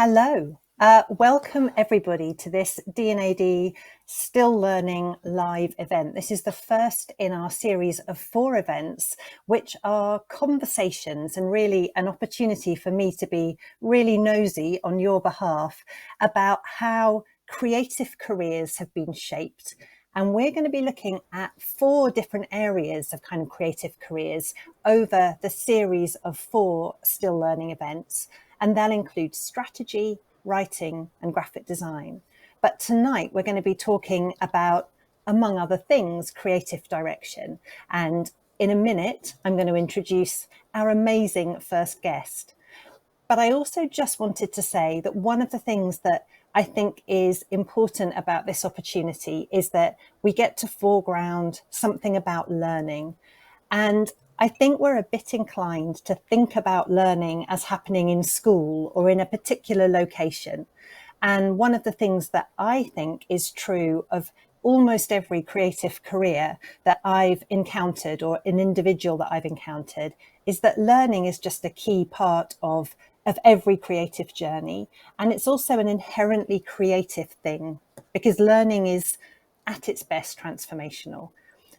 Hello. Welcome everybody to this D&AD Still Learning live event. This is the first in our series of 4 events, which are conversations and really an opportunity for me to be really nosy on your behalf about how creative careers have been shaped. And we're going to be looking at 4 different areas of kind of creative careers over the series of 4 Still Learning events. And they'll include strategy, writing, and graphic design. But tonight we're going to be talking about, among other things, creative direction. And in a minute, I'm going to introduce our amazing first guest. But I also just wanted to say that one of the things that I think is important about this opportunity is that we get to foreground something about learning. And I think we're a bit inclined to think about learning as happening in school or in a particular location. And one of the things that I think is true of almost every creative career that I've encountered, or an individual that I've encountered, is that learning is just a key part of every creative journey. And it's also an inherently creative thing because learning is at its best transformational.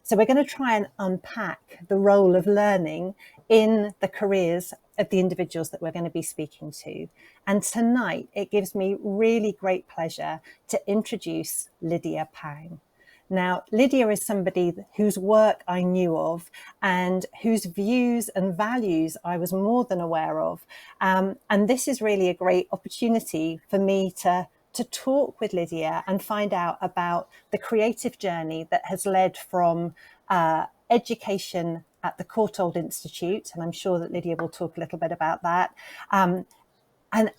So we're going to try and unpack the role of learning in the careers of the individuals that we're going to be speaking to. And tonight, it gives me really great pleasure to introduce Lydia Pang. Now, Lydia is somebody whose work I knew of and whose views and values I was more than aware of. And this is really a great opportunity for me to talk with Lydia and find out about the creative journey that has led from education at the Courtauld Institute, and I'm sure that Lydia will talk a little bit about that, and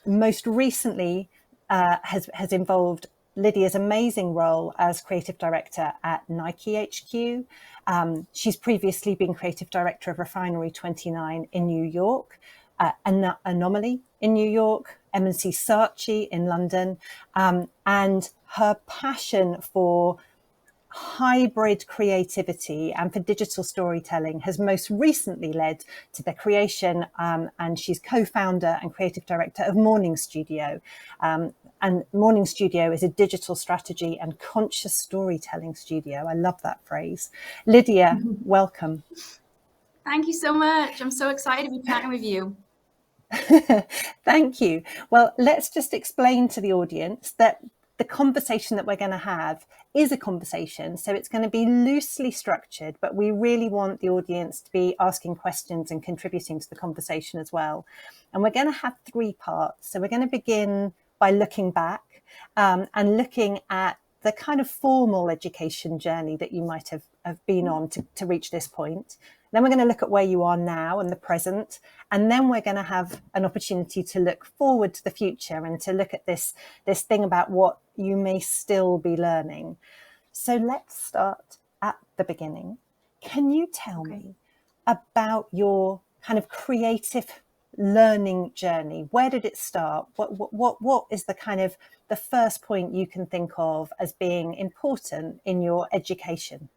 most recently has involved Lydia's amazing role as creative director at Nike HQ. She's previously been creative director of Refinery 29 in New York, Anomaly in New York, M&C Saatchi in London, and her passion for hybrid creativity and for digital storytelling has most recently led to the creation, and she's co-founder and creative director of Morning Studio. And Morning Studio is a digital strategy and conscious storytelling studio. I love that phrase. Lydia, welcome. Thank you so much. I'm so excited to be chatting with you. Thank you. Well, let's just explain to the audience that the conversation that we're going to have is a conversation. So it's going to be loosely structured, but we really want the audience to be asking questions and contributing to the conversation as well. And we're going to have 3 parts. So we're going to begin by looking back and looking at the kind of formal education journey that you might have been on to reach this point. Then we're going to look at where you are now and the present. And then we're going to have an opportunity to look forward to the future and to look at this thing about what you may still be learning. So let's start at the beginning. Can you tell me about your kind of creative learning journey? Where did it start? What is the kind of the first point you can think of as being important in your education?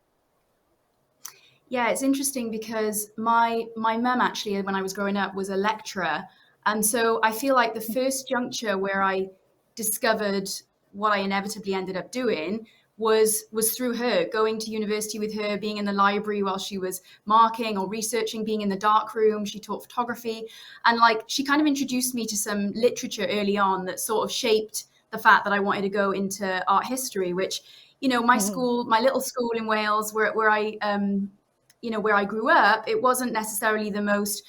Yeah, it's interesting because my mum actually, when I was growing up, was a lecturer. And so I feel like the first juncture where I discovered what I inevitably ended up doing was through her, going to university with her, being in the library while she was marking or researching, being in the dark room. She taught photography. And like, she kind of introduced me to some literature early on that sort of shaped the fact that I wanted to go into art history, which, you know, my school, my little school in Wales, where I grew up, it wasn't necessarily the most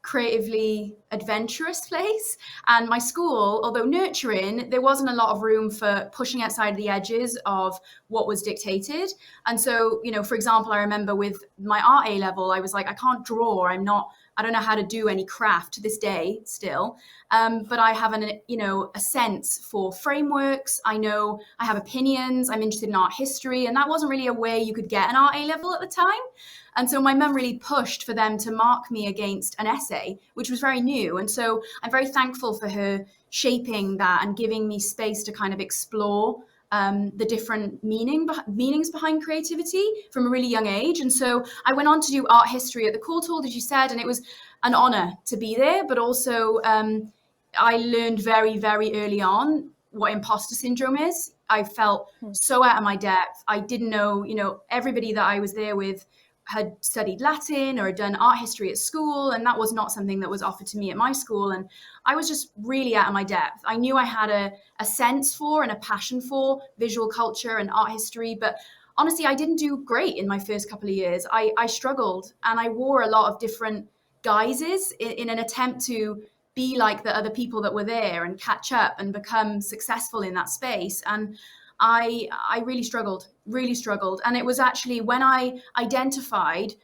creatively adventurous place. And my school, although nurturing, there wasn't a lot of room for pushing outside the edges of what was dictated. And so, you know, for example, I remember with my art A level, I was like, I can't draw. I don't know how to do any craft to this day still. But I have a sense for frameworks. I know I have opinions. I'm interested in art history. And that wasn't really a way you could get an art A level at the time. And so my mum really pushed for them to mark me against an essay, which was very new. And so I'm very thankful for her shaping that and giving me space to kind of explore the different meanings behind creativity from a really young age. And so I went on to do art history at the Courtauld, as you said, and it was an honor to be there, but also I learned very, very early on what imposter syndrome is. I felt so out of my depth. I didn't know, everybody that I was there with had studied Latin or had done art history at school, and that was not something that was offered to me at my school. And I was just really out of my depth. I knew I had a sense for and a passion for visual culture and art history, but honestly, I didn't do great in my first couple of years. I struggled, and I wore a lot of different guises in an attempt to be like the other people that were there and catch up and become successful in that space. And I really struggled. And it was actually when I identified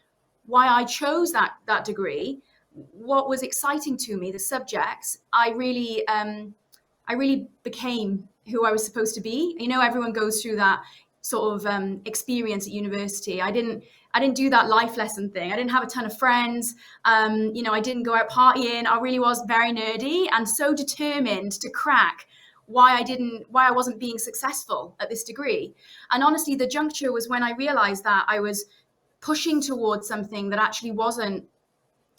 why I chose that degree, what was exciting to me, the subjects, I really became who I was supposed to be. Everyone goes through that sort of experience at university. I didn't do that life lesson thing. I didn't have a ton of friends. I didn't go out partying. I really was very nerdy and so determined to crack why I wasn't being successful at this degree. And honestly, the juncture was when I realized that I was pushing towards something that actually wasn't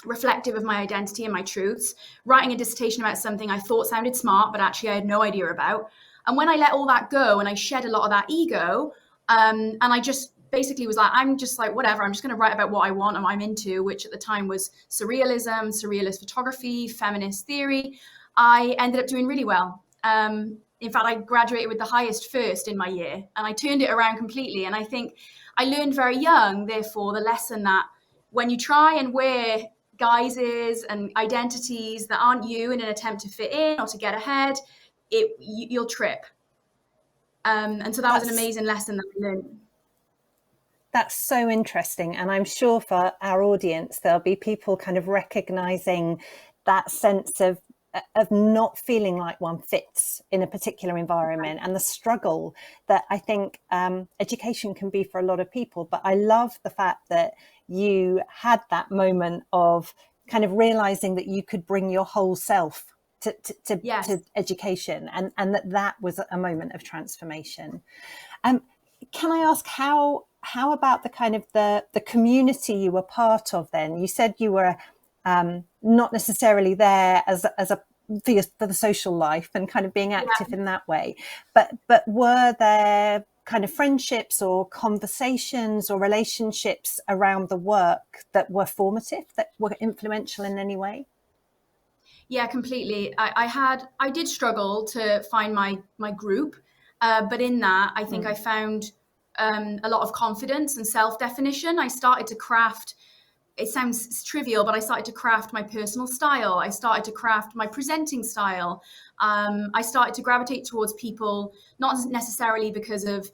reflective of my identity and my truths, writing a dissertation about something I thought sounded smart, but actually I had no idea about. And when I let all that go and I shed a lot of that ego, and I just basically was like, I'm just like, whatever, I'm just going to write about what I want and what I'm into, which at the time was surrealism, surrealist photography, feminist theory. I ended up doing really well. In fact, I graduated with the highest first in my year, and I turned it around completely. And I think I learned very young, therefore, the lesson that when you try and wear guises and identities that aren't you in an attempt to fit in or to get ahead, you'll trip. And so that was an amazing lesson that I learned. That's so interesting. And I'm sure for our audience, there'll be people kind of recognizing that sense of not feeling like one fits in a particular environment and the struggle that I think education can be for a lot of people. But I love the fact that you had that moment of kind of realizing that you could bring your whole self to education, and that was a moment of transformation. Can I ask how about the kind of the community you were part of then? You said you were not necessarily there as a for the social life and kind of being active in that way, but were there kind of friendships or conversations or relationships around the work that were formative, that were influential in any way? Yeah, completely. I did struggle to find my group, but in that, I think I found a lot of confidence and self-definition. I started to craft. It sounds trivial, but I started to craft my personal style. I started to craft my presenting style. I started to gravitate towards people, not necessarily because of,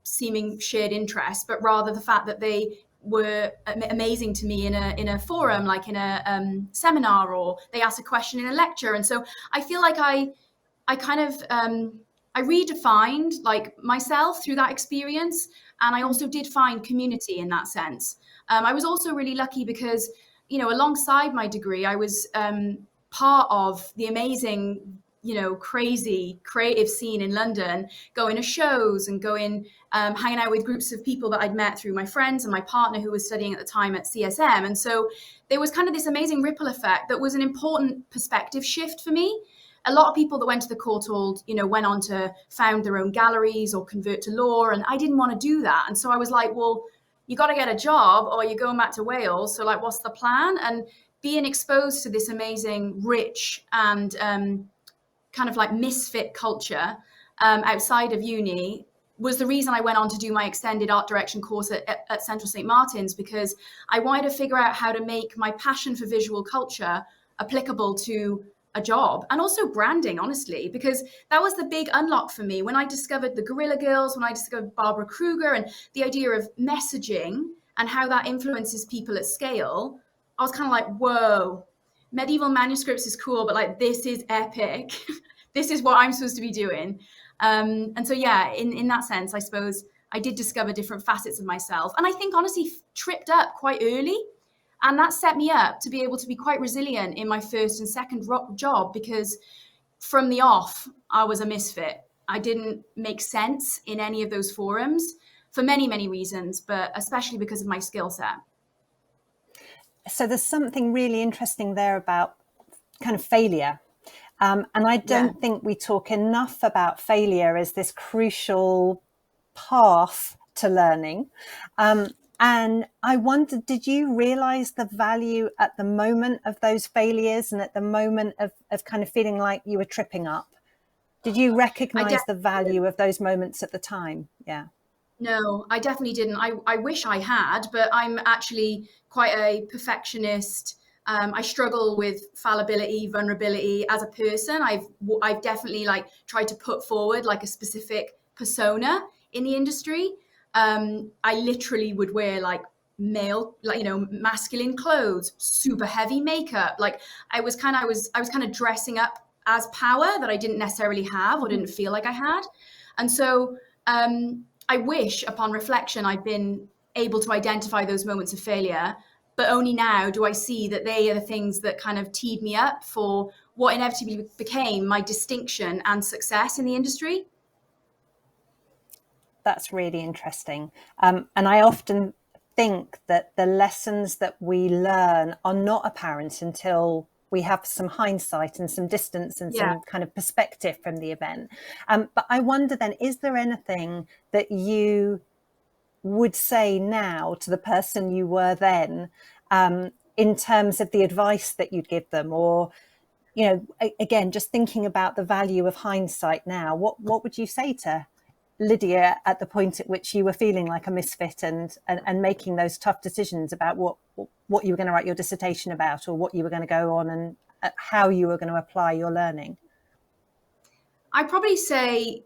seeming shared interests, but rather the fact that they were amazing to me in a forum, like in a seminar, or they asked a question in a lecture. And so I feel like I kind of I redefined like myself through that experience, and I also did find community in that sense. I was also really lucky because, alongside my degree, I was part of the amazing, crazy creative scene in London, going to shows and hanging out with groups of people that I'd met through my friends and my partner who was studying at the time at CSM. And so there was kind of this amazing ripple effect that was an important perspective shift for me. A lot of people that went to the Courtauld, went on to found their own galleries or convert to law, and I didn't want to do that. And so I was like, well, you got to get a job or you're going back to Wales. So like, what's the plan? And being exposed to this amazing, rich and kind of like misfit culture outside of uni was the reason I went on to do my extended art direction course at Central St. Martin's, because I wanted to figure out how to make my passion for visual culture applicable to a job, and also branding, honestly, because that was the big unlock for me when I discovered the Guerrilla Girls, when I discovered Barbara Kruger, and the idea of messaging and how that influences people at scale. I was kind of like, whoa, medieval manuscripts is cool, but like, this is epic. This is what I'm supposed to be doing. And so, yeah, in that sense, I suppose I did discover different facets of myself, and I think honestly tripped up quite early. And that set me up to be able to be quite resilient in my first and second job, because from the off, I was a misfit. I didn't make sense in any of those forums for many, many reasons, but especially because of my skill set. So there's something really interesting there about kind of failure. And I don't think we talk enough about failure as this crucial path to learning. And I wondered, did you realize the value at the moment of those failures and at the moment of kind of feeling like you were tripping up? Did you recognize the value of those moments at the time? Yeah. No, I definitely didn't. I wish I had, but I'm actually quite a perfectionist. I struggle with fallibility, vulnerability as a person. I've definitely like tried to put forward like a specific persona in the industry. I literally would wear like male, like masculine clothes, super heavy makeup. Like I was kind of dressing up as power that I didn't necessarily have or didn't feel like I had, and so. I wish, upon reflection, I'd been able to identify those moments of failure, but only now do I see that they are the things that kind of teed me up for what inevitably became my distinction and success in the industry. That's really interesting. And I often think that the lessons that we learn are not apparent until we have some hindsight and some distance and some kind of perspective from the event. But I wonder then, is there anything that you would say now to the person you were then, in terms of the advice that you'd give them? Or, again, just thinking about the value of hindsight now, what would you say to Lydia at the point at which you were feeling like a misfit and making those tough decisions about what you were going to write your dissertation about, or what you were going to go on, and how you were going to apply your learning? I'd probably say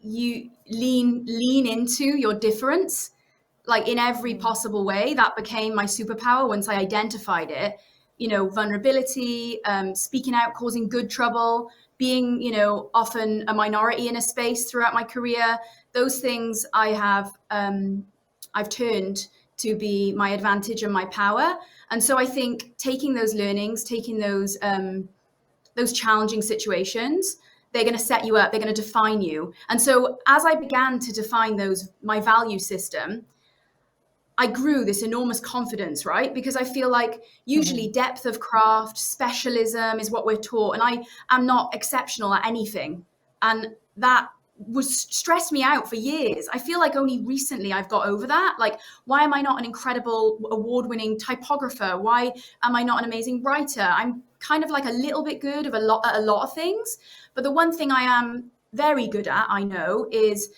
you lean into your difference, like in every possible way. That became my superpower once I identified it. Vulnerability, speaking out, causing good trouble, being, often a minority in a space throughout my career. Those things I've turned to be my advantage and my power. And so I think taking those learnings, taking those challenging situations, they're going to set you up, they're going to define you. And so as I began to define my value system, I grew this enormous confidence, right? Because I feel like usually depth of craft, specialism is what we're taught. And I am not exceptional at anything. And that was stressed me out for years. I feel like only recently I've got over that. Like, why am I not an incredible award-winning typographer? Why am I not an amazing writer? I'm kind of like a little bit good at a lot of things. But the one thing I am very good at, I know, is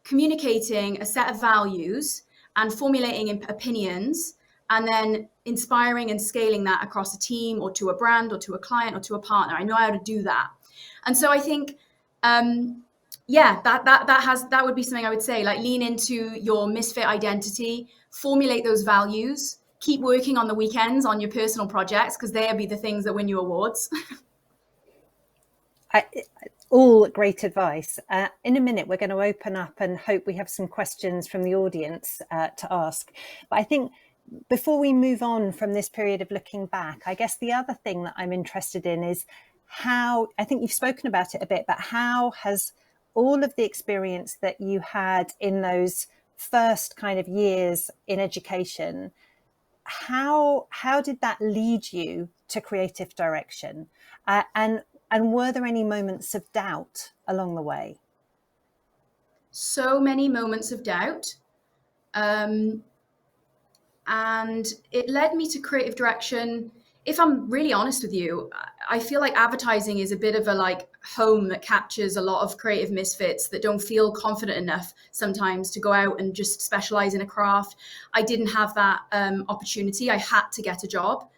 communicating a set of values and formulating opinions, and then inspiring and scaling that across a team or to a brand or to a client or to a partner. I know how to do that. And so I think, that would be something I would say, like lean into your misfit identity, formulate those values, keep working on the weekends on your personal projects, because they'll be the things that win you awards. All great advice. In a minute, we're going to open up and hope we have some questions from the audience to ask. But I think before we move on from this period of looking back, I guess the other thing that I'm interested in is how, I think you've spoken about it a bit, but how has all of the experience that you had in those first kind of years in education, how did that lead you to creative direction? And were there any moments of doubt along the way? So many moments of doubt. And it led me to creative direction. If I'm really honest with you, I feel like advertising is a bit of a like home that captures a lot of creative misfits that don't feel confident enough sometimes to go out and just specialize in a craft. I didn't have that opportunity. I had to get a job.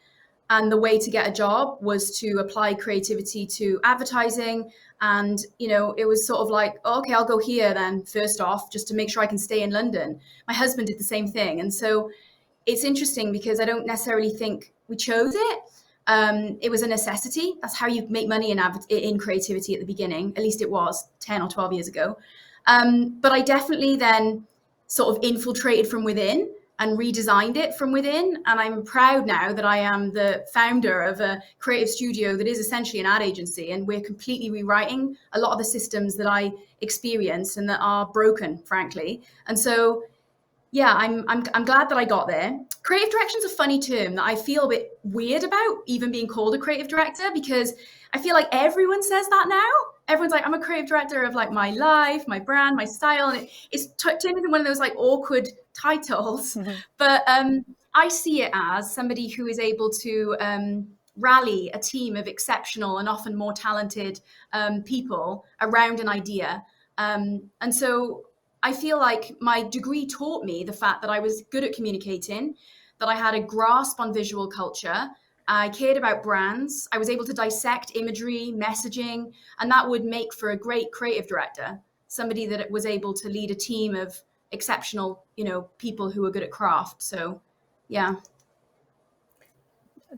And the way to get a job was to apply creativity to advertising. And, it was sort of like, oh, okay, I'll go here then, first off, just to make sure I can stay in London. My husband did the same thing. And so it's interesting because I don't necessarily think we chose it. It was a necessity. That's how you make money in creativity at the beginning. At least it was 10 or 12 years ago. But I definitely then sort of infiltrated from within and redesigned it from within. And I'm proud now that I am the founder of a creative studio that is essentially an ad agency. And we're completely rewriting a lot of the systems that I experience and that are broken, frankly. And so yeah, I'm glad that I got there. Creative direction is a funny term that I feel a bit weird about even being called a creative director, because I feel like everyone says that now. Everyone's like, I'm a creative director of like my life, my brand, my style, and it's turned into one of those like awkward titles. Mhm. But I see it as somebody who is able to rally a team of exceptional and often more talented people around an idea. And so I feel like my degree taught me the fact that I was good at communicating, that I had a grasp on visual culture, I cared about brands, I was able to dissect imagery, messaging, and that would make for a great creative director, somebody that was able to lead a team of exceptional, people who are good at craft. So, yeah.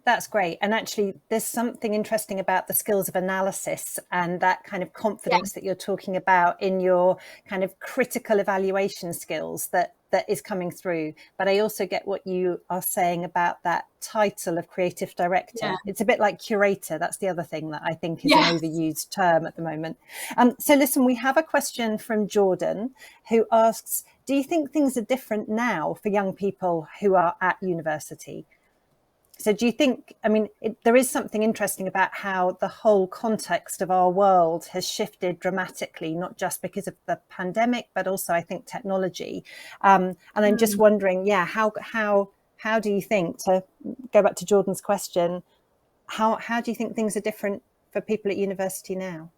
That's great. And actually, there's something interesting about the skills of analysis and that kind of confidence that you're talking about in your kind of critical evaluation skills that is coming through. But I also get what you are saying about that title of creative director. Yeah. It's a bit like curator. That's the other thing that I think is Yeah. an overused term at the moment. So listen, we have a question from Jordan who asks, do you think things are different now for young people who are at university? So do you think, I mean, there is something interesting about how the whole context of our world has shifted dramatically, not just because of the pandemic, but also I think technology. And I'm just wondering, how do you think, to go back to Jordan's question, how do you think things are different for people at university now?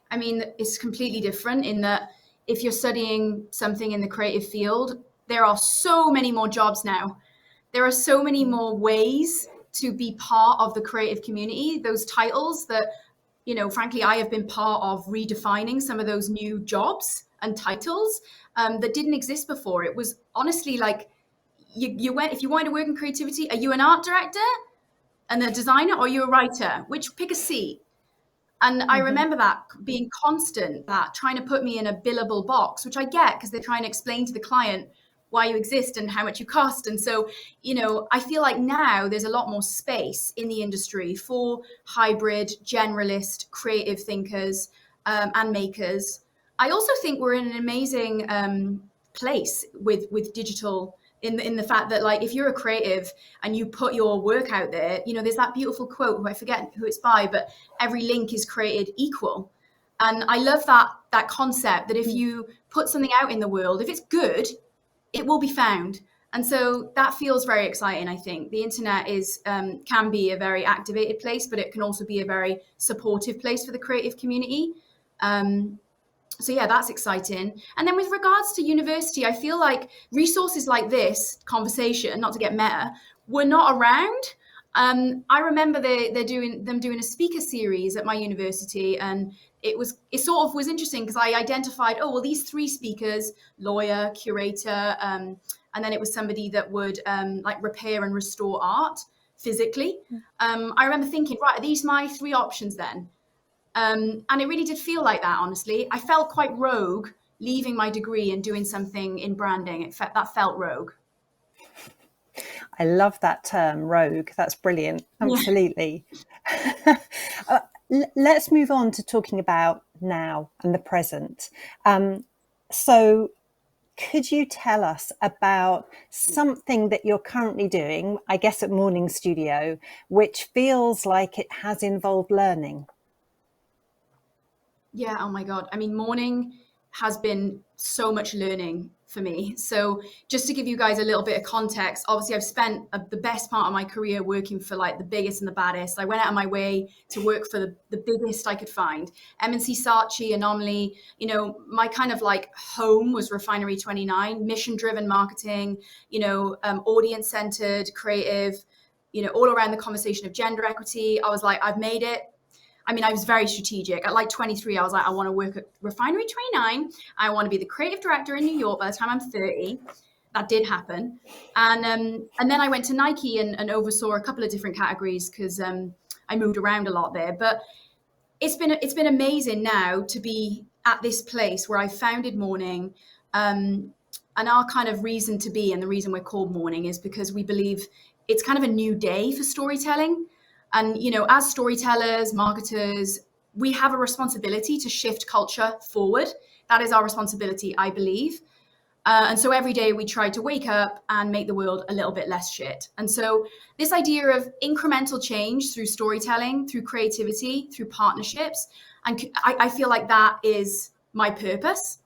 I mean, it's completely different in that if you're studying something in the creative field, there are so many more jobs now. There are so many more ways to be part of the creative community, those titles that, frankly, I have been part of redefining some of those new jobs and titles that didn't exist before. It was honestly like you went, if you wanted to work in creativity, are you an art director and a designer, or are you a writer? Pick a seat. And I remember that being constant, that trying to put me in a billable box, which I get because they're trying to explain to the client why you exist and how much you cost. And so, I feel like now there's a lot more space in the industry for hybrid, generalist, creative thinkers and makers. I also think we're in an amazing place with digital in the fact that, like, if you're a creative and you put your work out there, there's that beautiful quote, who I forget who it's by, but every link is created equal. And I love that concept that if you put something out in the world, if it's good, it will be found. And so that feels very exciting. I think the internet is can be a very activated place, but it can also be a very supportive place for the creative community. So yeah, that's exciting. And then with regards to university, I feel like resources like this conversation, not to get meta, were not around. I remember they're doing a speaker series at my university, and it sort of was interesting because I identified, oh well, these three speakers, lawyer, curator, and then it was somebody that would like repair and restore art physically. I remember thinking, right, are these my three options then? And it really did feel like that, honestly. I felt quite rogue leaving my degree and doing something in branding. That felt rogue. I love that term, rogue. That's brilliant. Absolutely. Yeah. Let's move on to talking about now and the present. So could you tell us about something that you're currently doing, I guess at Morning Studio, which feels like it has involved learning? Yeah, oh my God. I mean, morning has been so much learning for me. So just to give you guys a little bit of context, obviously I've spent the best part of my career working for like the biggest and the baddest. I went out of my way to work for the biggest I could find. M&C Saatchi, Anomaly, my kind of like home was Refinery 29, mission-driven marketing, audience-centered, creative, all around the conversation of gender equity. I was like, I've made it. I mean, I was very strategic. At like 23, I was like, I want to work at Refinery 29. I want to be the creative director in New York by the time I'm 30. That did happen. And then I went to Nike and oversaw a couple of different categories because I moved around a lot there. But it's been amazing now to be at this place where I founded Morning. And our kind of reason to be, and the reason we're called Morning, is because we believe it's kind of a new day for storytelling. And, as storytellers, marketers, we have a responsibility to shift culture forward. That is our responsibility, I believe. And so every day we try to wake up and make the world a little bit less shit. And so this idea of incremental change through storytelling, through creativity, through partnerships, and I feel like that is my purpose.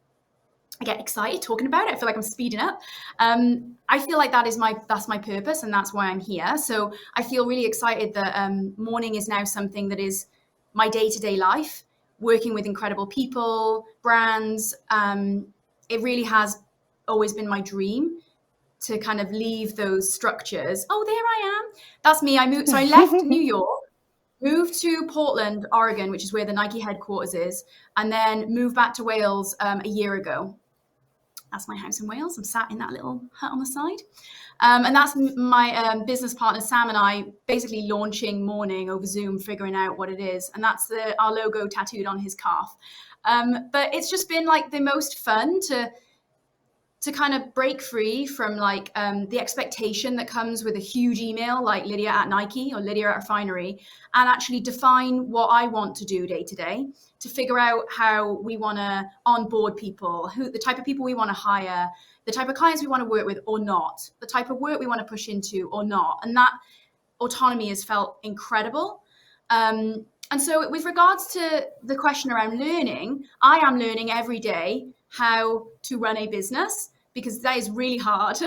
I get excited talking about it. I feel like I'm speeding up. I feel like that's my purpose, and that's why I'm here. So I feel really excited that morning is now something that is my day-to-day life, working with incredible people, brands. It really has always been my dream to kind of leave those structures. Oh, there I am. That's me. So I left New York, moved to Portland, Oregon, which is where the Nike headquarters is, and then moved back to Wales a year ago. That's my house in Wales. I'm sat in that little hut on the side. And that's my business partner, Sam, and I basically launching Morning over Zoom, figuring out what it is. And that's our logo tattooed on his calf. But it's just been like the most fun to kind of break free from like the expectation that comes with a huge email like Lydia at Nike or Lydia at Refinery, and actually define what I want to do day to day, to figure out how we want to onboard people, the type of people we want to hire, the type of clients we want to work with or not, the type of work we want to push into or not. And that autonomy has felt incredible. And so with regards to the question around learning, I am learning every day how to run a business, because that is really hard.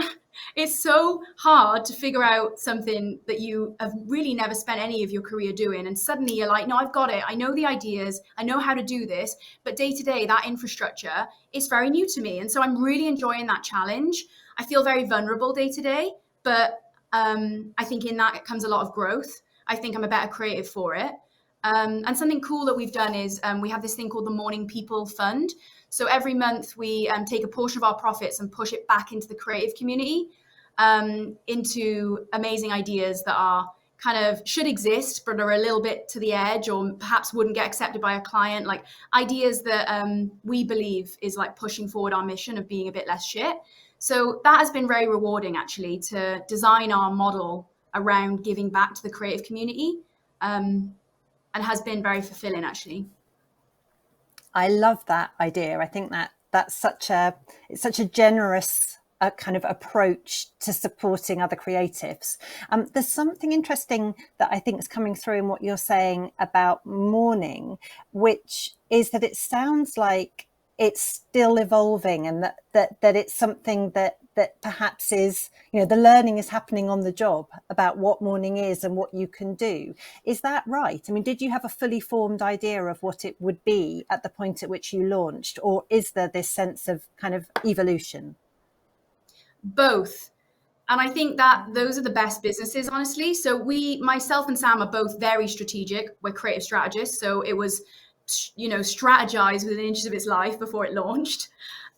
It's so hard to figure out something that you have really never spent any of your career doing. And suddenly you're like, no, I've got it. I know the ideas. I know how to do this. But day to day, that infrastructure is very new to me. And so I'm really enjoying that challenge. I feel very vulnerable day to day, but I think in that comes a lot of growth. I think I'm a better creative for it. And something cool that we've done is we have this thing called the Morning People Fund. So every month we take a portion of our profits and push it back into the creative community, into amazing ideas that are kind of should exist, but are a little bit to the edge or perhaps wouldn't get accepted by a client, like ideas that we believe is like pushing forward our mission of being a bit less shit. So that has been very rewarding, actually, to design our model around giving back to the creative community. And has been very fulfilling, actually. I love that idea. I think that's such a generous kind of approach to supporting other creatives. There's something interesting that I think is coming through in what you're saying about Morning, which is that it sounds like it's still evolving, and that it's something that perhaps is, the learning is happening on the job about what Morning is and what you can do. Is that right? I mean, did you have a fully formed idea of what it would be at the point at which you launched, or is there this sense of kind of evolution? Both. And I think that those are the best businesses, honestly. So myself and Sam are both very strategic. We're creative strategists. So it was, strategized within inches of its life before it launched.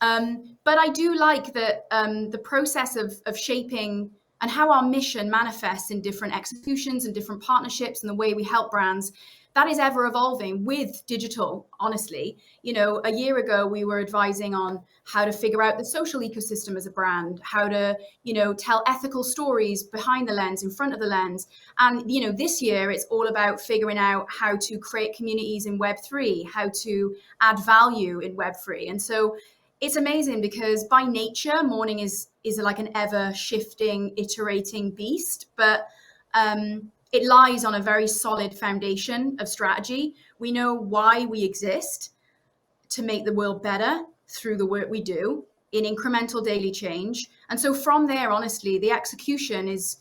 But I do like that the process of shaping and how our mission manifests in different executions and different partnerships and the way we help brands, that is ever evolving with digital, honestly. A year ago, we were advising on how to figure out the social ecosystem as a brand, how to, tell ethical stories behind the lens, in front of the lens. And, this year, it's all about figuring out how to create communities in Web3, how to add value in Web3. And so it's amazing because by nature, Morning is like an ever shifting, iterating beast, but it lies on a very solid foundation of strategy. We know why we exist, to make the world better through the work we do in incremental daily change. And so from there, honestly, the execution is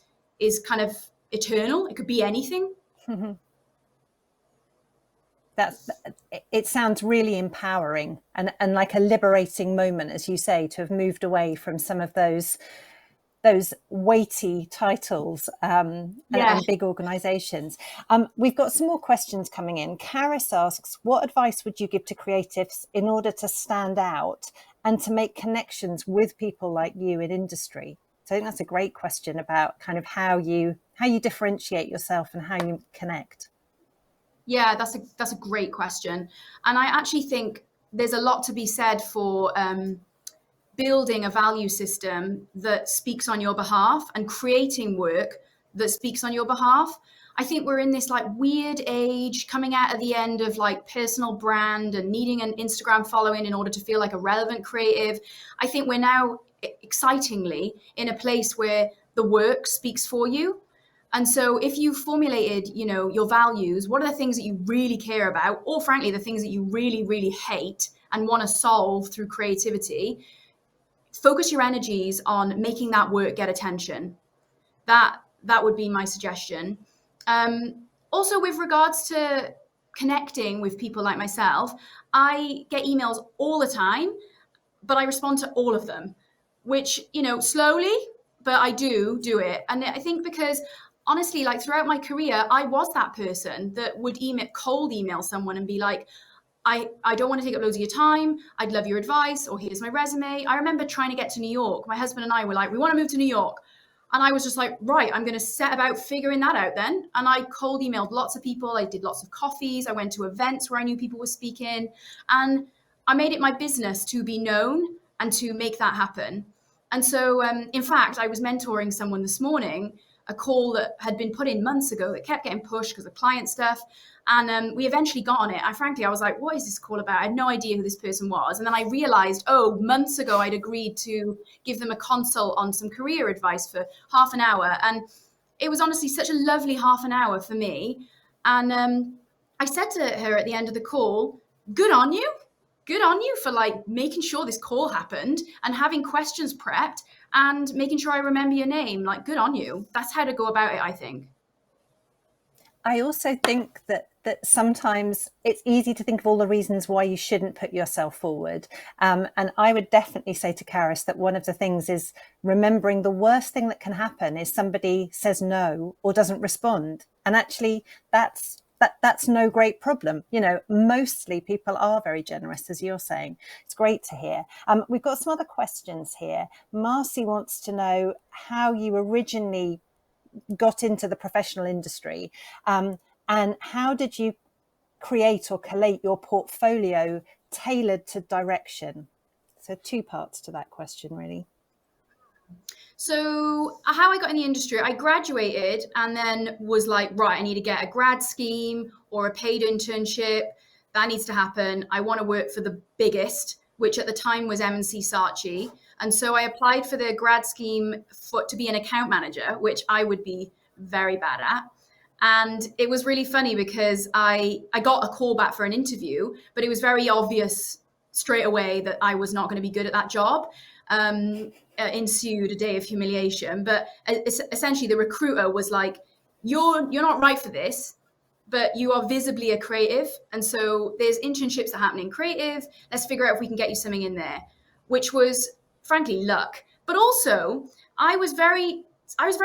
kind of eternal. It could be anything. It sounds really empowering and like a liberating moment, as you say, to have moved away from some of those weighty titles and big organizations. We've got some more questions coming in. Karis asks, what advice would you give to creatives in order to stand out and to make connections with people like you in industry? So I think that's a great question about kind of how you differentiate yourself and how you connect. Yeah, that's a great question. And I actually think there's a lot to be said for building a value system that speaks on your behalf and creating work that speaks on your behalf. I think we're in this like weird age coming out at the end of like personal brand and needing an Instagram following in order to feel like a relevant creative. I think we're now excitingly in a place where the work speaks for you. And so if you formulated, your values, what are the things that you really care about, or frankly, the things that you really, really hate and want to solve through creativity, focus your energies on making that work get attention. That would be my suggestion. Also, with regards to connecting with people like myself, I get emails all the time, but I respond to all of them, which, slowly, but I do it. And I think because honestly, like throughout my career, I was that person that would cold email someone and be like, I don't want to take up loads of your time. I'd love your advice, or here's my resume. I remember trying to get to New York. My husband and I were like, we want to move to New York. And I was just like, right, I'm going to set about figuring that out then. And I cold emailed lots of people. I did lots of coffees. I went to events where I knew people were speaking. And I made it my business to be known and to make that happen. And so, in fact, I was mentoring someone this morning, a call that had been put in months ago that kept getting pushed because of client stuff. And we eventually got on it. I was like, what is this call about? I had no idea who this person was. And then I realized, months ago, I'd agreed to give them a consult on some career advice for half an hour. And it was honestly such a lovely half an hour for me. And I said to her at the end of the call, good on you. Good on you for like making sure this call happened and having questions prepped and making sure I remember your name. Like, good on you. That's how to go about it, I think. I also think that sometimes it's easy to think of all the reasons why you shouldn't put yourself forward. And I would definitely say to Karis that one of the things is remembering the worst thing that can happen is somebody says no or doesn't respond. And actually, that's no great problem. Mostly people are very generous, as you're saying. It's great to hear. We've got some other questions here. Marcy wants to know how you originally got into the professional industry, and how did you create or collate your portfolio tailored to direction? So 2 parts to that question, really. So how I got in the industry, I graduated and then was like, right, I need to get a grad scheme or a paid internship. That needs to happen. I want to work for the biggest, which at the time was M&C Saatchi. And so I applied for the grad scheme to be an account manager, which I would be very bad at. And it was really funny because I got a call back for an interview, but it was very obvious straight away that I was not going to be good at that job. Ensued a day of humiliation. But essentially the recruiter was like, you're not right for this, but you are visibly a creative. And so there's internships that happen in creative. Let's figure out if we can get you something in there, which was frankly luck. But also I was very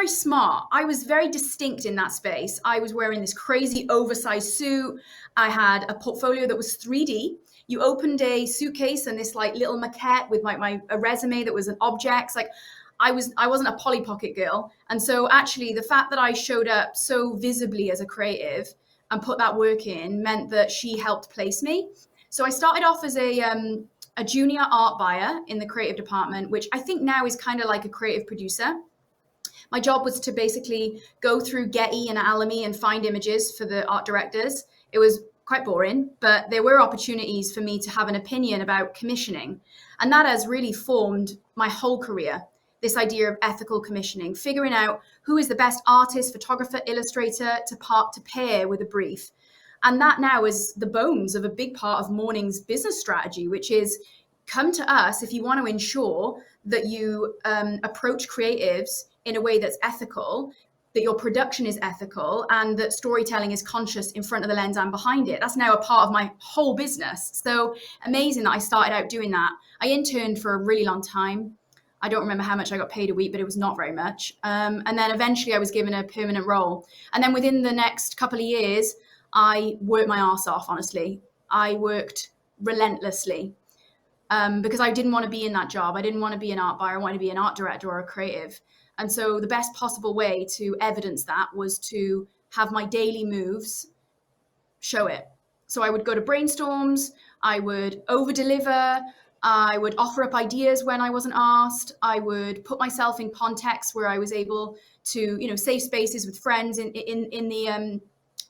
smart. I was very distinct in that space. I was wearing this crazy oversized suit. I had a portfolio that was 3D. You opened a suitcase and this like little maquette with a resume that was an objects. Like I wasn't a Polly Pocket girl. And so actually the fact that I showed up so visibly as a creative and put that work in meant that she helped place me. So I started off as a junior art buyer in the creative department, which I think now is kind of like a creative producer. My job was to basically go through Getty and Alamy and find images for the art directors. It was quite boring, but there were opportunities for me to have an opinion about commissioning. And that has really formed my whole career, this idea of ethical commissioning, figuring out who is the best artist, photographer, illustrator to pair with a brief. And that now is the bones of a big part of Morning's business strategy, which is come to us if you want to ensure that you approach creatives in a way that's ethical, that your production is ethical, and that storytelling is conscious in front of the lens and behind it. That's now a part of my whole business. So amazing that I started out doing that. I interned for a really long time. I don't remember how much I got paid a week, but it was not very much. And then eventually I was given a permanent role. And then within the next couple of years, I worked my arse off, honestly. I worked relentlessly because I didn't want to be in that job. I didn't want to be an art buyer. I wanted to be an art director or a creative. And so the best possible way to evidence that was to have my daily moves show it. So I would go to brainstorms, I would over deliver, I would offer up ideas when I wasn't asked. I would put myself in contexts where I was able to, safe spaces with friends in the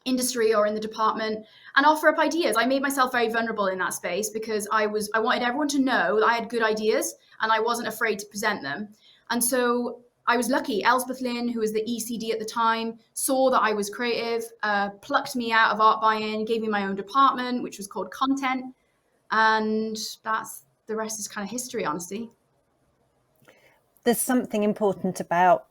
industry or in the department, and offer up ideas. I made myself very vulnerable in that space because I wanted everyone to know that I had good ideas and I wasn't afraid to present them. And so I was lucky. Elspeth Lynn, who was the ECD at the time, saw that I was creative, plucked me out of Art Buy-In, gave me my own department, which was called Content. And the rest is kind of history, honestly. There's something important about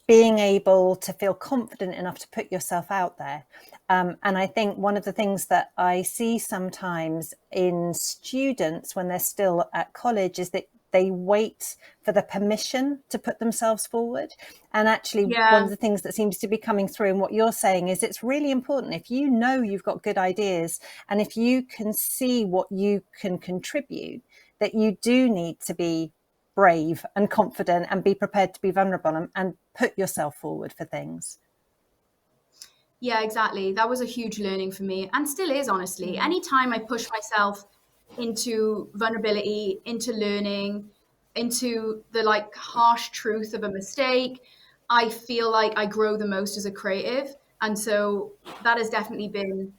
being able to feel confident enough to put yourself out there. And I think one of the things that I see sometimes in students when they're still at college is that they wait for the permission to put themselves forward. And actually, one of the things that seems to be coming through in what you're saying is it's really important. If you know you've got good ideas and if you can see what you can contribute, that you do need to be brave and confident and be prepared to be vulnerable and put yourself forward for things. Yeah, exactly. That was a huge learning for me and still is, honestly. Anytime I push myself into vulnerability, into learning, into the like harsh truth of a mistake, I feel like I grow the most as a creative. And so that has definitely been,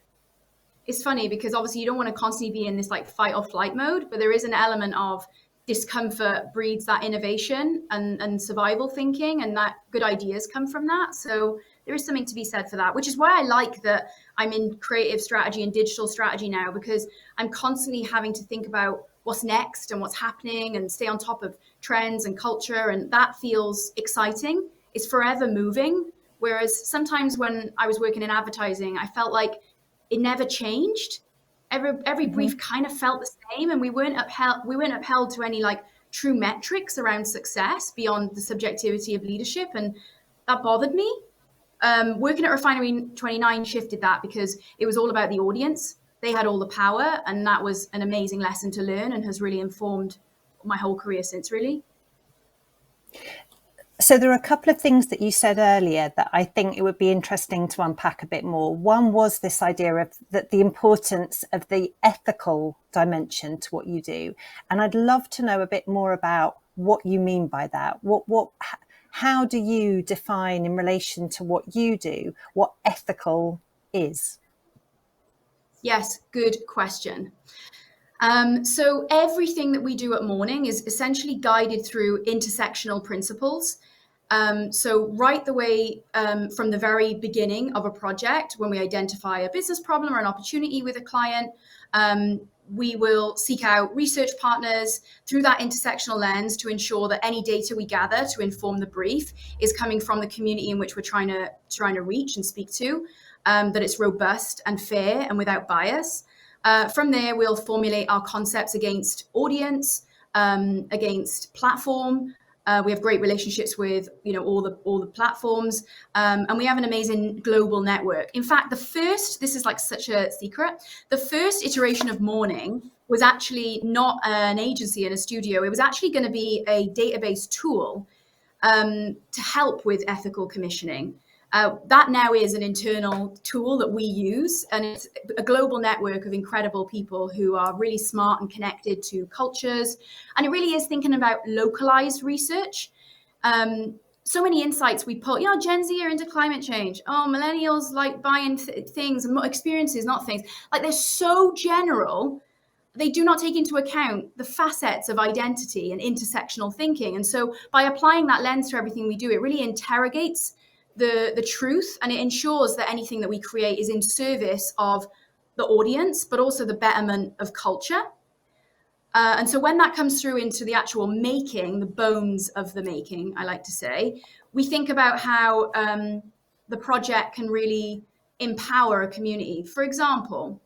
it's funny because obviously you don't want to constantly be in this like fight or flight mode, but there is an element of discomfort breeds that innovation and survival thinking, and that good ideas come from that. So there is something to be said for that, which is why I like that I'm in creative strategy and digital strategy now, because I'm constantly having to think about what's next and what's happening and stay on top of trends and culture. And that feels exciting. It's forever moving. Whereas sometimes when I was working in advertising, I felt like it never changed. Every brief kind of felt the same, and we weren't upheld to any like true metrics around success beyond the subjectivity of leadership, and that bothered me. Working at Refinery 29 shifted that because it was all about the audience. They had all the power, and that was an amazing lesson to learn and has really informed my whole career since, really. So there are a couple of things that you said earlier that I think it would be interesting to unpack a bit more. One was this idea of that the importance of the ethical dimension to what you do. And I'd love to know a bit more about what you mean by that. How do you define in relation to what you do, what ethical is? Yes, good question. So everything that we do at Morning is essentially guided through intersectional principles. So right the way from the very beginning of a project, when we identify a business problem or an opportunity with a client, we will seek out research partners through that intersectional lens to ensure that any data we gather to inform the brief is coming from the community in which we're trying to reach and speak to, that it's robust and fair and without bias. From there, we'll formulate our concepts against audience, against platform. We have great relationships with all the platforms, and we have an amazing global network. In fact, this is like such a secret. The first iteration of Morning was actually not an agency in a studio. It was actually going to be a database tool to help with ethical commissioning. That now is an internal tool that we use, and it's a global network of incredible people who are really smart and connected to cultures. And it really is thinking about localized research. So many insights we put, Gen Z are into climate change. Oh, millennials like buying things and experiences, not things. Like they're so general. They do not take into account the facets of identity and intersectional thinking. And so by applying that lens to everything we do, it really interrogates the truth, and it ensures that anything that we create is in service of the audience, but also the betterment of culture. And so when that comes through into the actual making, the bones of the making, I like to say, we think about how the project can really empower a community. For example,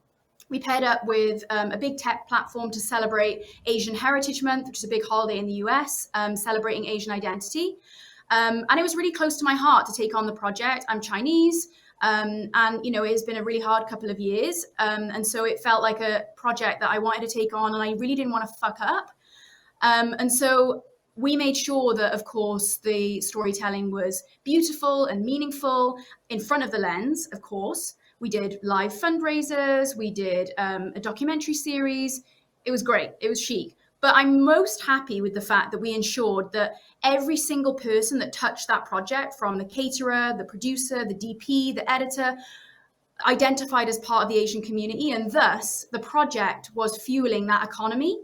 we paired up with a big tech platform to celebrate Asian Heritage Month, which is a big holiday in the US, celebrating Asian identity. And it was really close to my heart to take on the project. I'm Chinese, and it has been a really hard couple of years. And so it felt like a project that I wanted to take on, and I really didn't want to fuck up. And so we made sure that, of course, the storytelling was beautiful and meaningful in front of the lens, of course. We did live fundraisers. We did a documentary series. It was great. It was chic. But I'm most happy with the fact that we ensured that every single person that touched that project, from the caterer, the producer, the DP, the editor, identified as part of the Asian community, and thus the project was fueling that economy.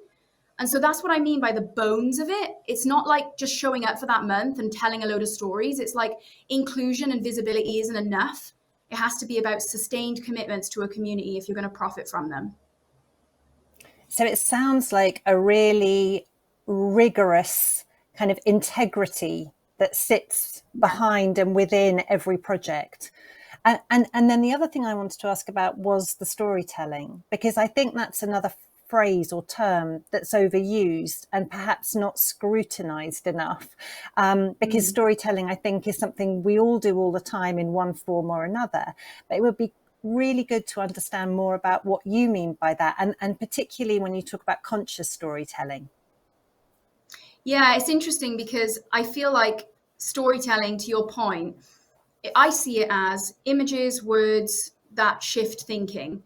And so that's what I mean by the bones of it. It's not like just showing up for that month and telling a load of stories. It's like inclusion and visibility isn't enough. It has to be about sustained commitments to a community if you're going to profit from them. So it sounds like a really rigorous kind of integrity that sits behind and within every project. And then the other thing I wanted to ask about was the storytelling, because I think that's another phrase or term that's overused and perhaps not scrutinized enough, because storytelling, I think, is something we all do all the time in one form or another. But it would be really good to understand more about what you mean by that, and particularly when you talk about conscious storytelling. Yeah, it's interesting because I feel like storytelling, to your point, I see it as images, words that shift thinking.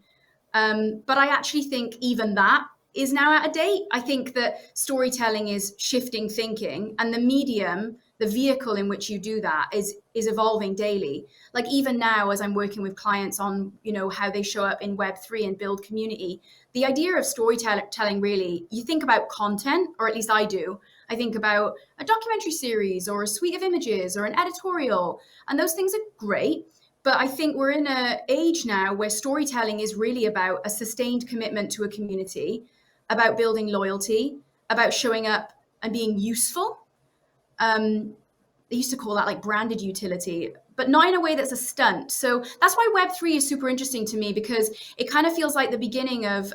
But I actually think even that is now out of date. I think that storytelling is shifting thinking, and the medium, the vehicle in which you do that, is evolving daily. Like even now, as I'm working with clients on, how they show up in Web3 and build community, the idea of storytelling, really, you think about content, or at least I do. I think about a documentary series or a suite of images or an editorial, and those things are great. But I think we're in an age now where storytelling is really about a sustained commitment to a community, about building loyalty, about showing up and being useful. They used to call that like branded utility, but not in a way that's a stunt. So that's why Web3 is super interesting to me, because it kind of feels like the beginning of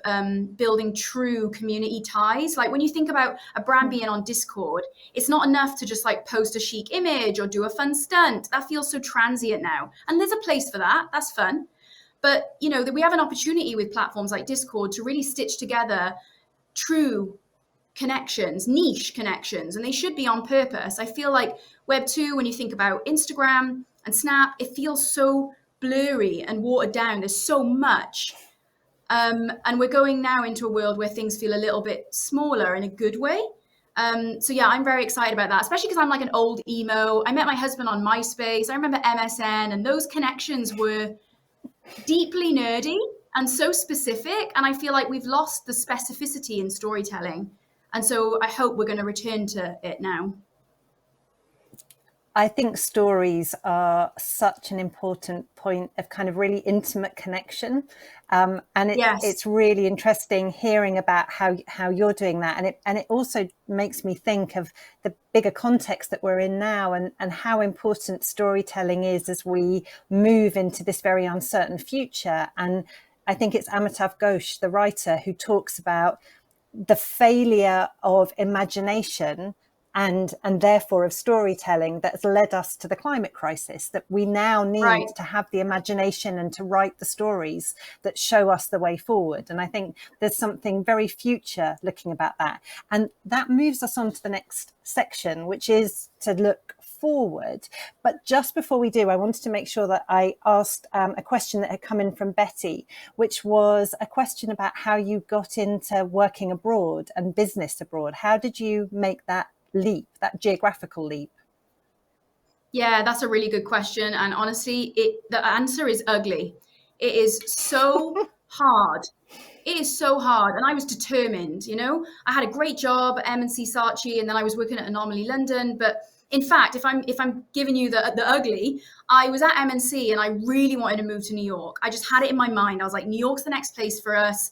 building true community ties. Like when you think about a brand being on Discord, it's not enough to just like post a chic image or do a fun stunt. That feels so transient now. And there's a place for that. That's fun. But, that we have an opportunity with platforms like Discord to really stitch together true connections, niche connections, and they should be on purpose. I feel like Web 2, when you think about Instagram and Snap, it feels so blurry and watered down. There's so much. And we're going now into a world where things feel a little bit smaller in a good way. So yeah, I'm very excited about that, especially because I'm like an old emo. I met my husband on MySpace. I remember MSN, and those connections were deeply nerdy and so specific. And I feel like we've lost the specificity in storytelling. And so I hope we're going to return to it now. I think stories are such an important point of kind of really intimate connection. And it's really interesting hearing about how you're doing that. And it also makes me think of the bigger context that we're in now, and how important storytelling is as we move into this very uncertain future. And I think it's Amitav Ghosh, the writer, who talks about the failure of imagination and therefore of storytelling that's led us to the climate crisis, that we now need to have the imagination and to write the stories that show us the way forward. And I think there's something very future looking about that. And that moves us on to the next section, which is to look forward. But just before we do, I wanted to make sure that I asked a question that had come in from Betty, which was a question about how you got into working abroad and business abroad. How did you make that leap, that geographical leap? Yeah, that's a really good question. And honestly, the answer is ugly. It is so hard. It is so hard. And I was determined, I had a great job at M&C Saatchi, and then I was working at Anomaly London. But in fact, if I'm giving you the ugly, I was at M&C and I really wanted to move to New York. I just had it in my mind. I was like, New York's the next place for us.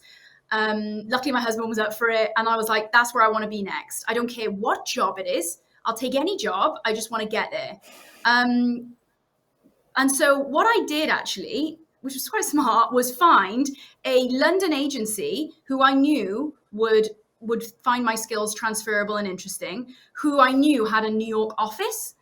Luckily, my husband was up for it. And I was like, that's where I want to be next. I don't care what job it is. I'll take any job. I just want to get there. And so what I did actually, which was quite smart, was find a London agency who I knew would find my skills transferable and interesting, who I knew had a New York office,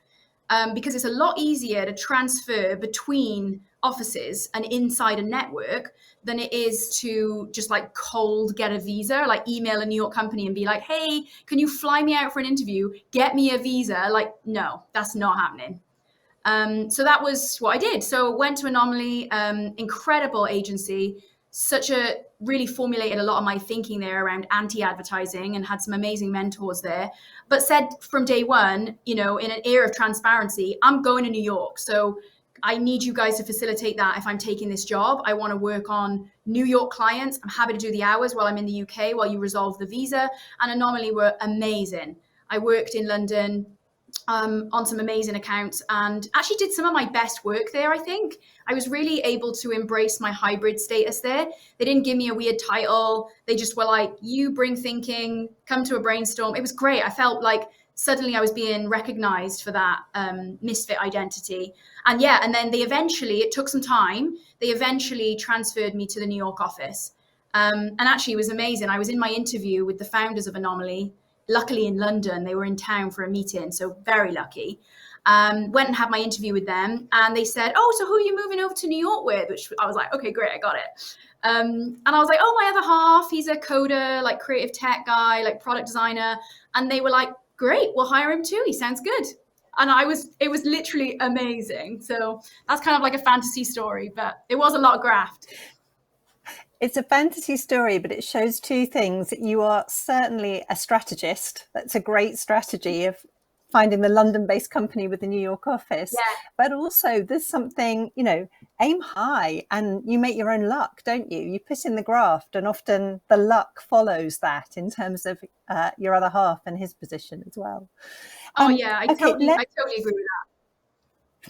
because it's a lot easier to transfer between offices and inside a network than it is to just like cold get a visa, like email a New York company and be like, hey, can you fly me out for an interview? Get me a visa. Like, no, that's not happening. So that was what I did. So went to Anomaly, incredible agency, such a really formulated a lot of my thinking there around anti-advertising and had some amazing mentors there, but said from day one, in an era of transparency, I'm going to New York. So I need you guys to facilitate that if I'm taking this job. I want to work on New York clients. I'm happy to do the hours while I'm in the UK while you resolve the visa. And Anomaly were amazing. I worked in London on some amazing accounts and actually did some of my best work there, I think. I was really able to embrace my hybrid status there. They didn't give me a weird title. They just were like, you bring thinking, come to a brainstorm. It was great. I felt like suddenly I was being recognized for that misfit identity. And then it took some time. They eventually transferred me to the New York office. And actually it was amazing. I was in my interview with the founders of Anomaly, luckily in London. They were in town for a meeting, so very lucky. Went and had my interview with them, and they said, oh, so who are you moving over to New York with? Which I was like, okay, great, I got it. And I was like, oh, my other half, he's a coder, like creative tech guy, like product designer. And they were like, great, we'll hire him too, he sounds good. And it was literally amazing. So that's kind of like a fantasy story, but it was a lot of graft. It's a fantasy story, but it shows two things. You are certainly a strategist. That's a great strategy of finding the London-based company with the New York office. Yeah. But also there's something, aim high and you make your own luck, don't you? You put in the graft and often the luck follows that in terms of your other half and his position as well. I totally agree with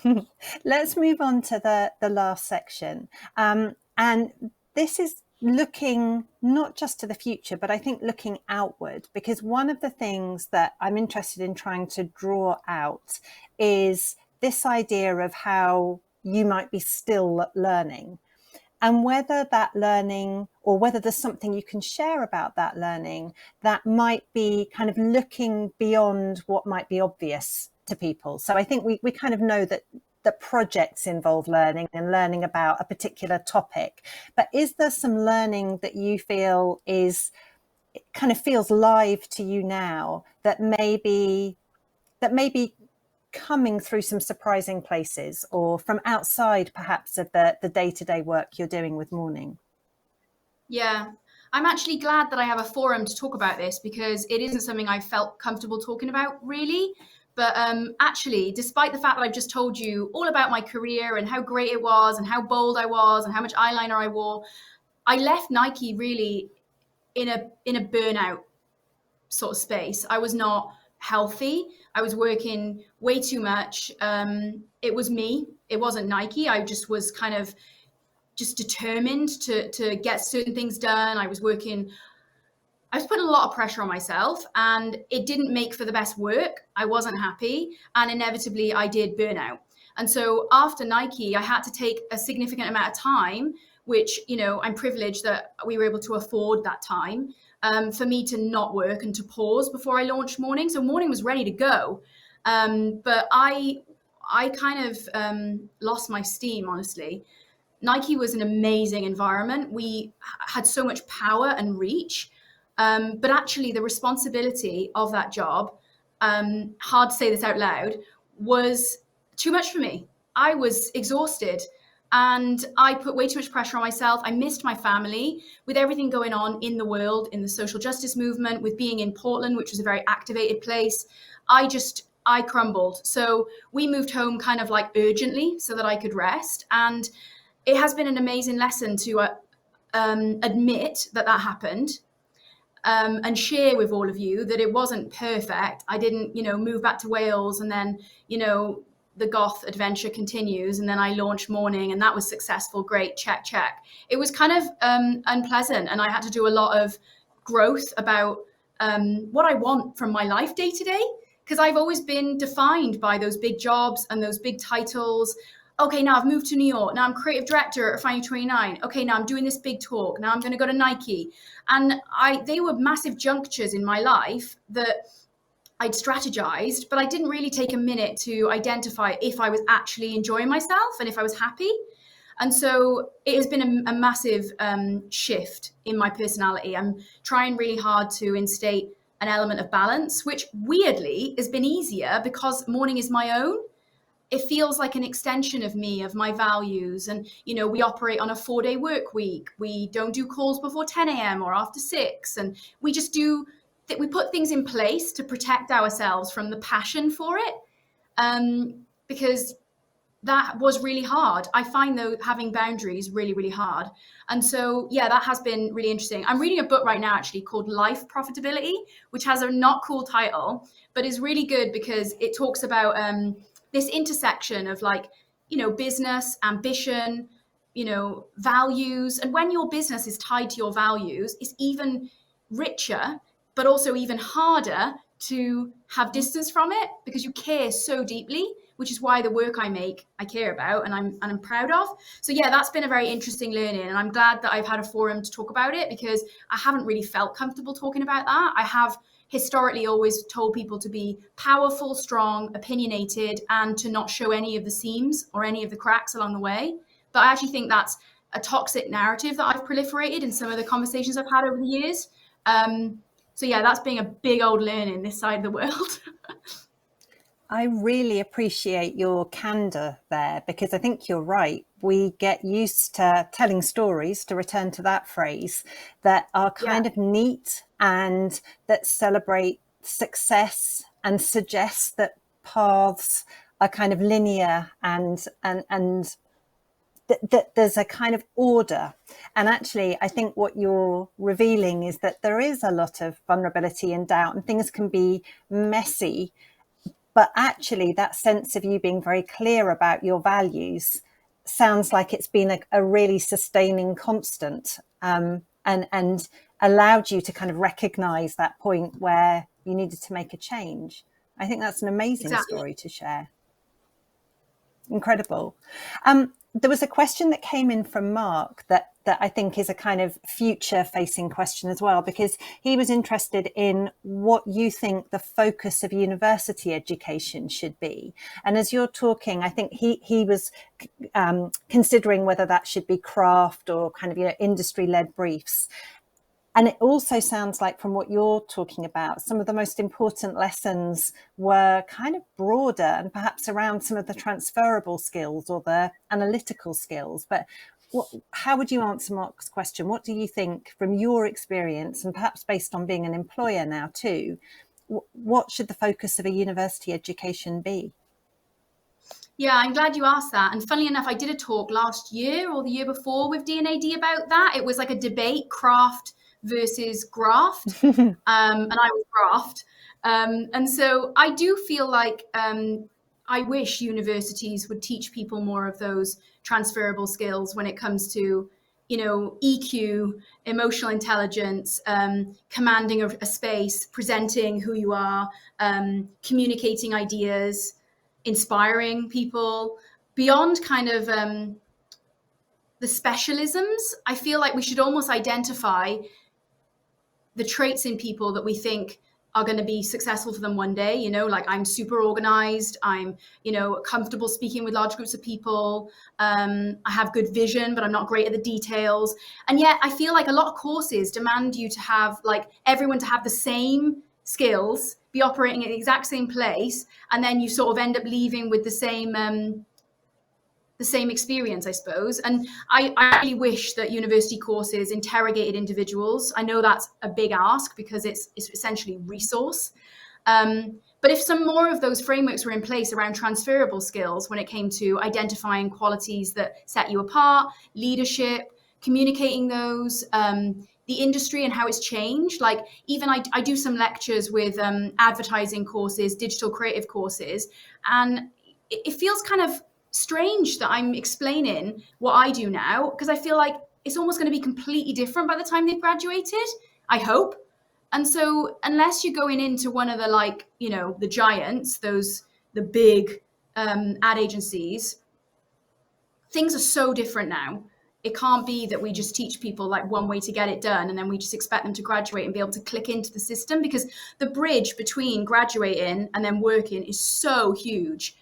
that. Let's move on to the last section. And this is looking not just to the future, but I think looking outward, because one of the things that I'm interested in trying to draw out is this idea of how you might be still learning, and whether that learning, or whether there's something you can share about that learning that might be kind of looking beyond what might be obvious to people. So I think we kind of know that projects involve learning and learning about a particular topic, but is there some learning that you feel feels live to you now that may be coming through some surprising places, or from outside perhaps of the day-to-day work you're doing with Morning? Yeah, I'm actually glad that I have a forum to talk about this, because it isn't something I felt comfortable talking about really. But actually, despite the fact that I've just told you all about my career and how great it was and how bold I was and how much eyeliner I wore, I left Nike really in a burnout sort of space. I was not healthy. I was working way too much. It was me. It wasn't Nike. I just was kind of just determined to get certain things done. I was putting a lot of pressure on myself, and it didn't make for the best work. I wasn't happy, and inevitably I did burnout. And so after Nike, I had to take a significant amount of time, which, I'm privileged that we were able to afford that time, for me to not work and to pause before I launched Morning. So Morning was ready to go. But I kind of lost my steam, honestly. Nike was an amazing environment. We had so much power and reach. But actually the responsibility of that job, hard to say this out loud, was too much for me. I was exhausted and I put way too much pressure on myself. I missed my family with everything going on in the world, in the social justice movement, with being in Portland, which was a very activated place. I crumbled. So we moved home kind of like urgently so that I could rest. And it has been an amazing lesson to admit that happened. And share with all of you that it wasn't perfect. I didn't, move back to Wales and then, the goth adventure continues. And then I launched Morning and that was successful. Great, check, check. It was kind of unpleasant. And I had to do a lot of growth about what I want from my life day to day, because I've always been defined by those big jobs and those big titles. Okay, now I've moved to New York. Now I'm creative director at Refinery 29. Okay, now I'm doing this big talk. Now I'm going to go to Nike. And they were massive junctures in my life that I'd strategized, but I didn't really take a minute to identify if I was actually enjoying myself and if I was happy. And so it has been a massive shift in my personality. I'm trying really hard to instate an element of balance, which weirdly has been easier because Morning is my own. it feels like an extension of me, of my values. And, we operate on a 4-day work week. We don't do calls before 10 a.m. or after 6. And we just we put things in place to protect ourselves from the passion for it. Because that was really hard. I find though having boundaries really, really hard. And so, yeah, that has been really interesting. I'm reading a book right now actually called Life Profitability, which has a not cool title, but is really good because it talks about this intersection of business, ambition, values. And when your business is tied to your values, it's even richer, but also even harder to have distance from it because you care so deeply, which is why the work I make, I care about and I'm proud of. So yeah, that's been a very interesting learning. And I'm glad that I've had a forum to talk about it because I haven't really felt comfortable talking about that. I have historically always told people to be powerful, strong, opinionated, and to not show any of the seams or any of the cracks along the way. But I actually think that's a toxic narrative that I've proliferated in some of the conversations I've had over the years. So yeah, that's being a big old learning this side of the world. I really appreciate your candor there because I think you're right. We get used to telling stories, to return to that phrase, that are kind of neat and that celebrate success and suggest that paths are kind of linear and that there's a kind of order. And actually, I think what you're revealing is that there is a lot of vulnerability and doubt and things can be messy. But actually, that sense of you being very clear about your values sounds like it's been a really sustaining constant and allowed you to kind of recognize that point where you needed to make a change. I think that's an amazing story to share. Incredible. There was a question that came in from Mark that I think is a kind of future facing question as well, because he was interested in what you think the focus of university education should be. And as you're talking, I think he was considering whether that should be craft or kind of, industry led briefs. And it also sounds like from what you're talking about, some of the most important lessons were kind of broader and perhaps around some of the transferable skills or the analytical skills. But how would you answer Mark's question? What do you think from your experience and perhaps based on being an employer now too, what should the focus of a university education be? Yeah, I'm glad you asked that. And funnily enough, I did a talk last year or the year before with D&AD about that. It was like a debate, craft versus graft, and I was graft. And so I do feel like I wish universities would teach people more of those transferable skills when it comes to, EQ, emotional intelligence, commanding a space, presenting who you are, communicating ideas, inspiring people beyond kind of the specialisms. I feel like we should almost identify the traits in people that we think are going to be successful for them one day, like I'm super organized, I'm, comfortable speaking with large groups of people, I have good vision, but I'm not great at the details. And yet I feel like a lot of courses demand you to have everyone to have the same skills, be operating at the exact same place, and then you sort of end up leaving with the same experience, I suppose. And I really wish that university courses interrogated individuals. I know that's a big ask because it's essentially resource. But if some more of those frameworks were in place around transferable skills when it came to identifying qualities that set you apart, leadership, communicating those, the industry and how it's changed. Even I do some lectures with advertising courses, digital creative courses, and it feels kind of strange that I'm explaining what I do now, because I feel like it's almost going to be completely different by the time they've graduated, I hope. And so unless you're going into one of the the giants, the big ad agencies, things are so different now. It can't be that we just teach people one way to get it done and then we just expect them to graduate and be able to click into the system, because the bridge between graduating and then working is so huge.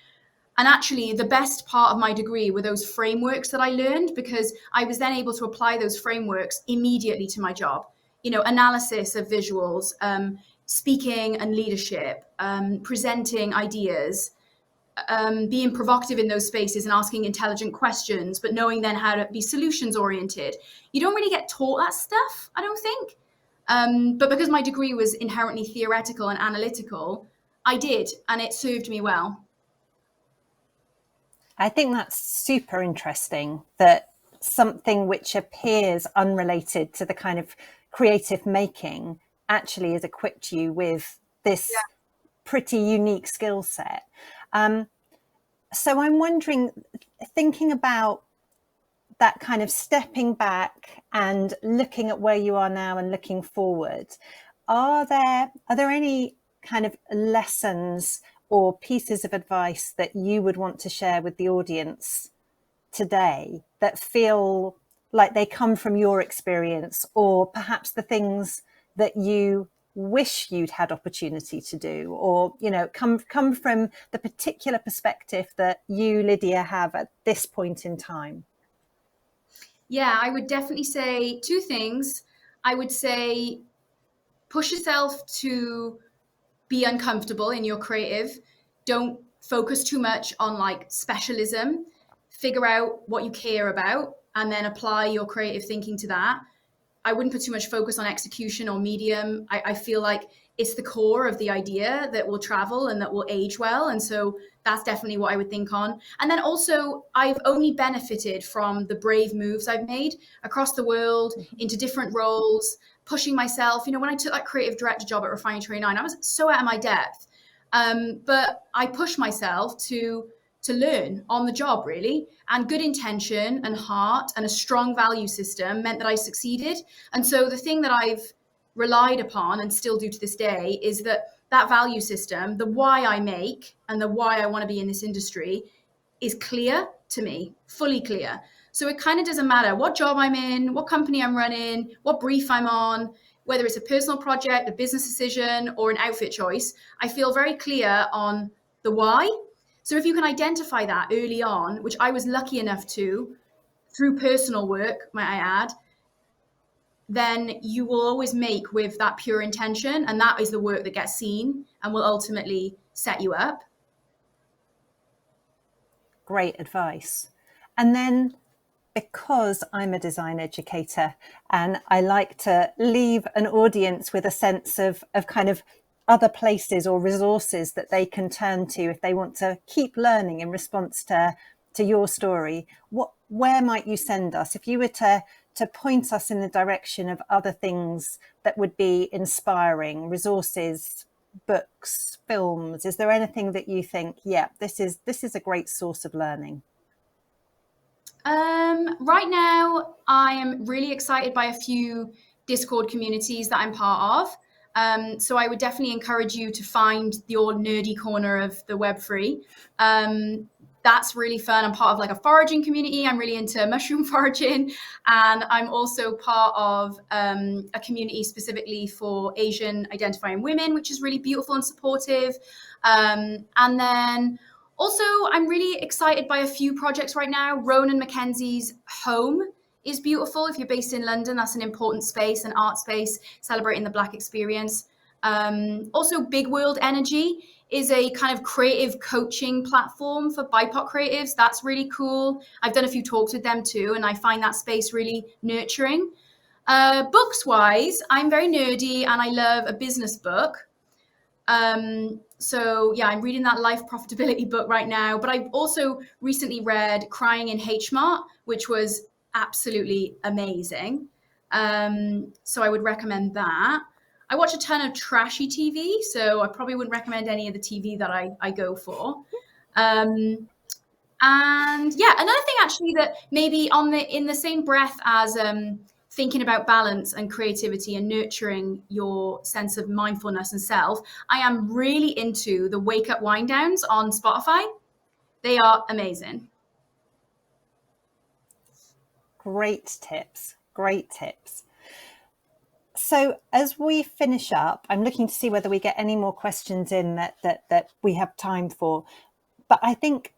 And actually, the best part of my degree were those frameworks that I learned, because I was then able to apply those frameworks immediately to my job. Analysis of visuals, speaking and leadership, presenting ideas, being provocative in those spaces and asking intelligent questions, but knowing then how to be solutions oriented. You don't really get taught that stuff, I don't think. But because my degree was inherently theoretical and analytical, I did, and it served me well. I think that's super interesting that something which appears unrelated to the kind of creative making actually has equipped you with this pretty unique skill set. So I'm wondering, thinking about that kind of stepping back and looking at where you are now and looking forward, are there any kind of lessons or pieces of advice that you would want to share with the audience today that feel like they come from your experience, or perhaps the things that you wish you'd had opportunity to do, or come from the particular perspective that you, Lydia, have at this point in time? Yeah, I would definitely say two things. I would say push yourself to be uncomfortable in your creative. Don't focus too much on like specialism. Figure out what you care about and then apply your creative thinking to that. I wouldn't put too much focus on execution or medium. I feel like it's the core of the idea that will travel and that will age well. And so that's definitely what I would think on. And then also, I've only benefited from the brave moves I've made across the world into different roles, pushing myself. When I took that creative director job at Refinery 29, I was so out of my depth. But I pushed myself to learn on the job, really. And good intention and heart and a strong value system meant that I succeeded. And so the thing that I've relied upon and still do to this day is that value system, the why I make and the why I want to be in this industry, is clear to me, fully clear. So it kind of doesn't matter what job I'm in, what company I'm running, what brief I'm on, whether it's a personal project, a business decision, or an outfit choice. I feel very clear on the why. So if you can identify that early on, which I was lucky enough to, through personal work, might I add, then you will always make with that pure intention. And that is the work that gets seen and will ultimately set you up. Great advice. And then, because I'm a design educator and I like to leave an audience with a sense of kind of other places or resources that they can turn to if they want to keep learning in response to your story, where might you send us if you were to point us in the direction of other things that would be inspiring, resources, books, films? Is there anything that you think, this is a great source of learning? Right now, I am really excited by a few Discord communities that I'm part of. So I would definitely encourage you to find your nerdy corner of the Web3. That's really fun. I'm part of like a foraging community. I'm really into mushroom foraging. And I'm also part of a community specifically for Asian identifying women, which is really beautiful and supportive. And then also, I'm really excited by a few projects right now. Ronan Mackenzie's Home is beautiful. If you're based in London, that's an important space, an art space celebrating the Black experience. Also, Big World Energy is a kind of creative coaching platform for BIPOC creatives. That's really cool. I've done a few talks with them too, and I find that space really nurturing. Books-wise, I'm very nerdy and I love a business book. So yeah, I'm reading that life profitability book right now, but I've also recently read Crying in H Mart, which was absolutely amazing. So I would recommend that. I watch a ton of trashy TV, so I probably wouldn't recommend any of the TV that I go for. And yeah, another thing actually that maybe in the same breath as thinking about balance and creativity and nurturing your sense of mindfulness and self, I am really into the Wake Up Wind Downs on Spotify. They are amazing. Great tips. Great tips. So as we finish up, I'm looking to see whether we get any more questions in that we have time for. But I think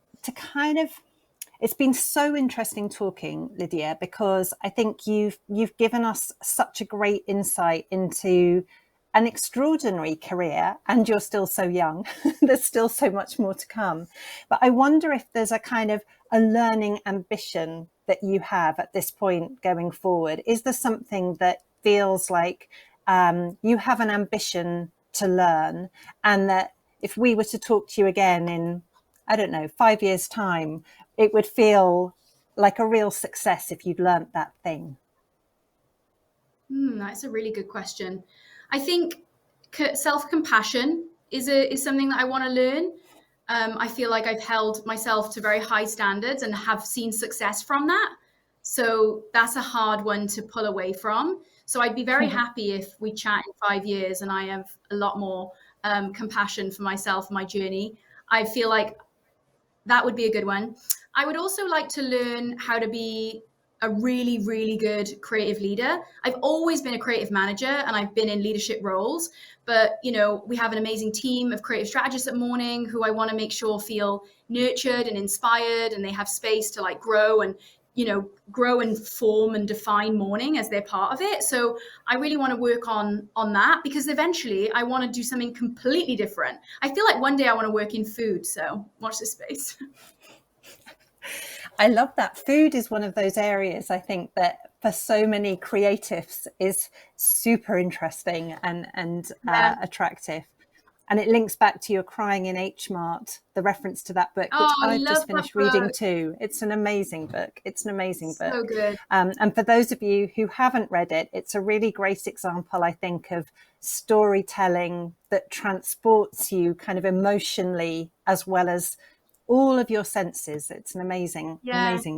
it's been so interesting talking, Lydia, because I think you've given us such a great insight into an extraordinary career, and you're still so young. There's still so much more to come. But I wonder if there's a kind of a learning ambition that you have at this point going forward. Is there something that feels like you have an ambition to learn, and that if we were to talk to you again in, I don't know, 5 years' time, it would feel like a real success if you'd learnt that thing? That's a really good question. I think self-compassion is something that I want to learn. I feel like I've held myself to very high standards and have seen success from that. So that's a hard one to pull away from. So I'd be very happy if we chat in 5 years and I have a lot more compassion for myself, my journey. I feel like that would be a good one. I would also like to learn how to be a really, really good creative leader. I've always been a creative manager and I've been in leadership roles, but we have an amazing team of creative strategists at Morning who I want to make sure feel nurtured and inspired, and they have space to like grow and form and define Morning as they're part of it. So I really want to work on that, because eventually I want to do something completely different. I feel like one day I want to work in food. So watch this space. I love that. Food is one of those areas, I think, that for so many creatives is super interesting and attractive. And it links back to your Crying in H Mart, the reference to that book, which I've just finished reading too. It's an amazing book. It's an amazing book. So good. And for those of you who haven't read it, it's a really great example, I think, of storytelling that transports you kind of emotionally as well as all of your senses. It's an amazing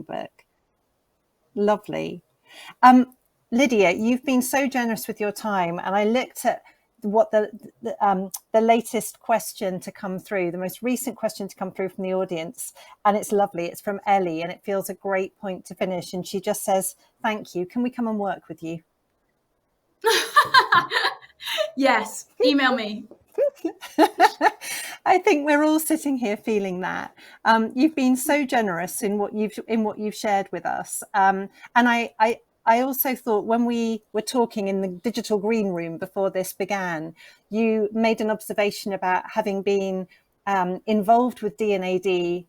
book. Lovely. Lydia, you've been so generous with your time, and I looked at what the latest question to come through, the most recent question to come through from the audience, and it's lovely. It's from Ellie, and it feels a great point to finish. And she just says, "Thank you. Can we come and work with you?" Yes, email me. I think we're all sitting here feeling that. You've been so generous in what you've shared with us, and I also thought when we were talking in the digital green room before this began, you made an observation about having been involved with D&AD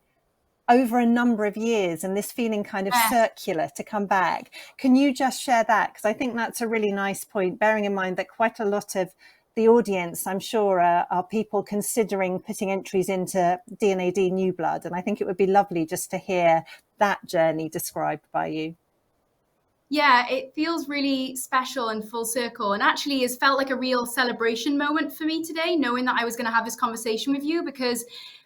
over a number of years, and this feeling kind of circular to come back. Can you just share that? Because I think that's a really nice point, bearing in mind that quite a lot of the audience, I'm sure, are people considering putting entries into D&AD New Blood. And I think it would be lovely just to hear that journey described by you. Yeah, it feels really special and full circle, and actually has felt like a real celebration moment for me today, knowing that I was going to have this conversation with you, because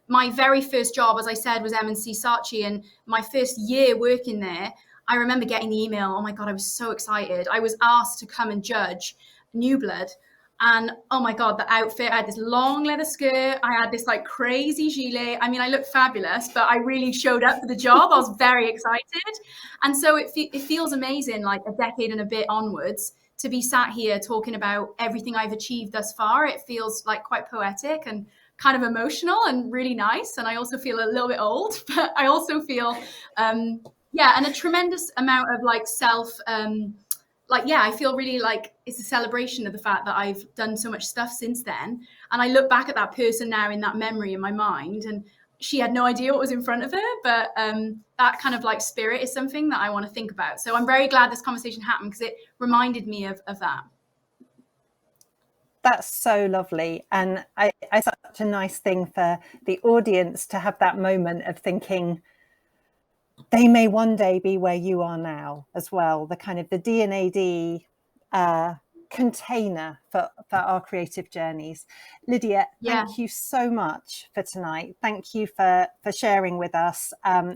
my very first job, as I said, was M&C Saatchi, and my first year working there, I remember getting the email. Oh my God, I was so excited. I was asked to come and judge New Blood. And oh my God, the outfit, I had this long leather skirt. I had this like crazy gilet. I mean, I looked fabulous, but I really showed up for the job. I was very excited. And so it feels amazing, like a decade and a bit onwards, to be sat here talking about everything I've achieved thus far. It feels like quite poetic and kind of emotional and really nice. And I also feel a little bit old, but I also feel, and a tremendous amount of like I feel really like it's a celebration of the fact that I've done so much stuff since then. And I look back at that person now in that memory in my mind, and she had no idea what was in front of her. But that kind of like spirit is something that I want to think about. So I'm very glad this conversation happened, because it reminded me of that. That's so lovely. And I such a nice thing for the audience to have that moment of thinking, they may one day be where you are now as well, the kind of the D&AD container for our creative journeys. Lydia, thank you so much for tonight. Thank you for sharing with us.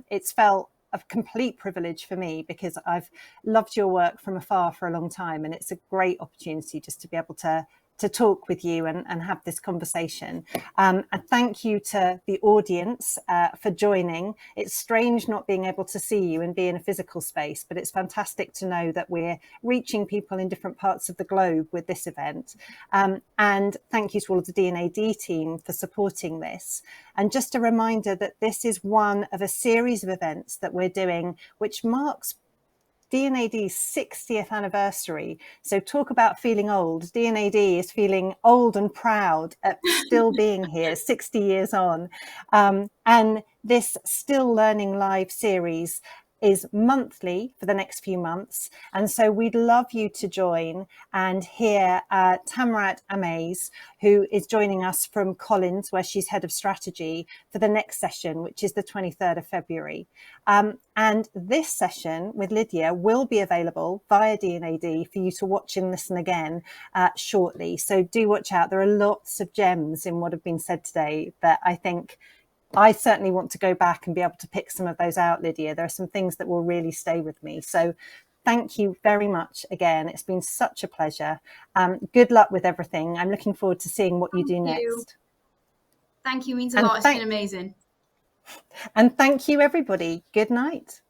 It's felt a complete privilege for me, because I've loved your work from afar for a long time, and it's a great opportunity just to be able to talk with you and have this conversation. And thank you to the audience for joining. It's strange not being able to see you and be in a physical space, but it's fantastic to know that we're reaching people in different parts of the globe with this event. And thank you to all of the D&AD team for supporting this. And just a reminder that this is one of a series of events that we're doing, which marks D&AD's 60th anniversary. So talk about feeling old. D&AD is feeling old and proud at still being here 60 years on. And this Still Learning Live series is monthly for the next few months. And so we'd love you to join and hear Tamrat Amaze, who is joining us from Collins, where she's head of strategy, for the next session, which is the 23rd of February. And this session with Lydia will be available via D&AD for you to watch and listen again shortly. So do watch out. There are lots of gems in what have been said today that I think I certainly want to go back and be able to pick some of those out, Lydia. There are some things that will really stay with me. So thank you very much again. It's been such a pleasure. Good luck with everything. I'm looking forward to seeing what you do next. Thank you. Means a lot. It's been amazing. And thank you, everybody. Good night.